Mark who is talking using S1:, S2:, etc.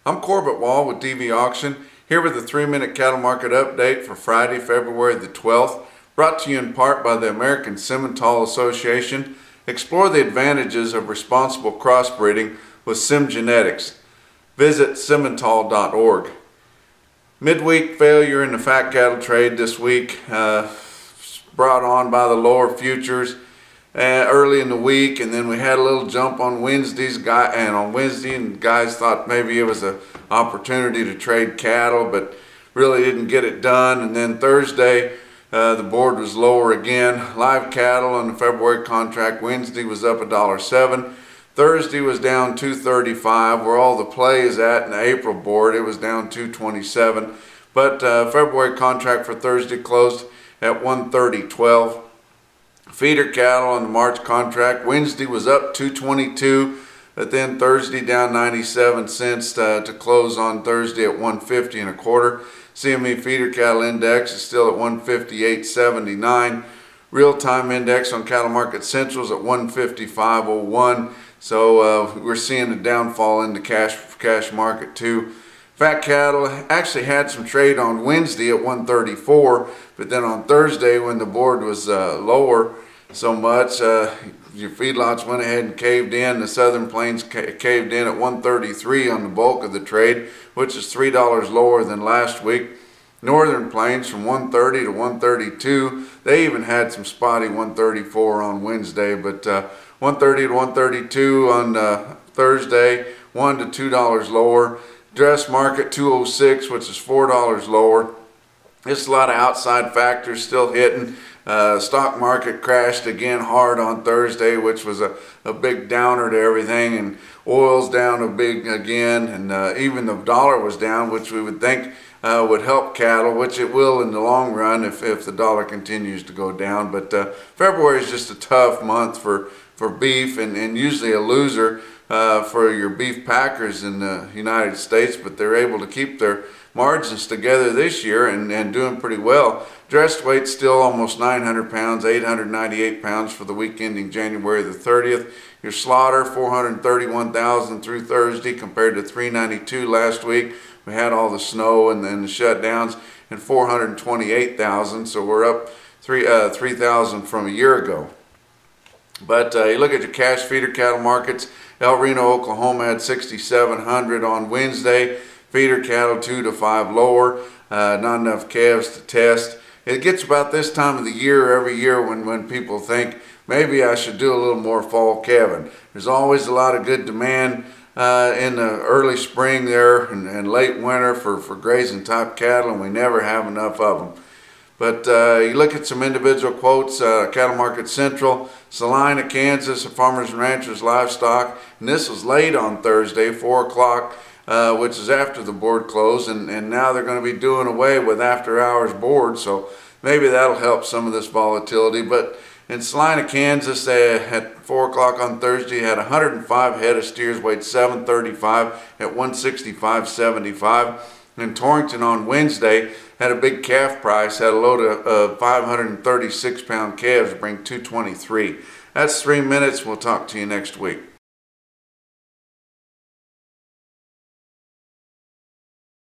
S1: I'm Corbett Wall with DV Auction, here with a 3-minute cattle market update for Friday, February the 12th, brought to you in part by the American Simmental Association. Explore the advantages of responsible crossbreeding with SimGenetics. Visit simmental.org. Midweek failure in the fat cattle trade this week, brought on by the lower futures early in the week, and then we had a little jump on Wednesday, and guys thought maybe it was an opportunity to trade cattle, but really didn't get it done. And then Thursday the board was lower again. Live cattle on the February contract Wednesday was up $1.07. Thursday was down $2.35. Where all the play is at in the April board, it was down $2.27. But February contract for Thursday closed at $130.12. Feeder cattle on the March contract Wednesday was up $2.22, but then Thursday down 97 cents to close on Thursday at $150.25. CME feeder cattle index is still at 158.79. Real-time index on Cattle Market Central is at 155.01. So we're seeing a downfall in the cash market too. Fat cattle actually had some trade on Wednesday at 134, but then on Thursday when the board was lower so much, your feedlots went ahead and caved in. The Southern Plains caved in at 133 on the bulk of the trade, which is $3 lower than last week. Northern Plains from 130 to 132. They even had some spotty 134 on Wednesday, but 130 to 132 on Thursday, $1 to $2 lower. Dress market 206, which is $4 lower. It's a lot of outside factors still hitting. Stock market crashed again hard on Thursday, which was a big downer to everything, and oil's down a big again, and even the dollar was down, which we would think would help cattle, which it will in the long run if the dollar continues to go down. But February is just a tough month for beef, and usually a loser for your beef packers in the United States, but they're able to keep their margins together this year and doing pretty well. Dressed weight still almost 900 pounds, 898 pounds for the week ending January the 30th. Your slaughter 431,000 through Thursday compared to 392 last week. We had all the snow and then the shutdowns, and 428,000, so we're up 3,000 from a year ago. But you look at your cash feeder cattle markets. El Reno, Oklahoma had 6,700 on Wednesday. Feeder cattle 2 to 5 lower. Not enough calves to test. It gets about this time of the year every year when people think maybe I should do a little more fall calving. There's always a lot of good demand in the early spring there and late winter for grazing type cattle, and we never have enough of them. But you look at some individual quotes, Cattle Market Central, Salina, Kansas, Farmers and Ranchers Livestock, and this was late on Thursday, 4 o'clock, which is after the board closed, and now they're going to be doing away with after hours board, so maybe that'll help some of this volatility. But in Salina, Kansas, they at 4 o'clock on Thursday had 105 head of steers, weighed 735 at 165.75. In Torrington on Wednesday had a big calf price, had a load of 536 pound calves, bring 223. That's 3 minutes. We'll talk to you next week.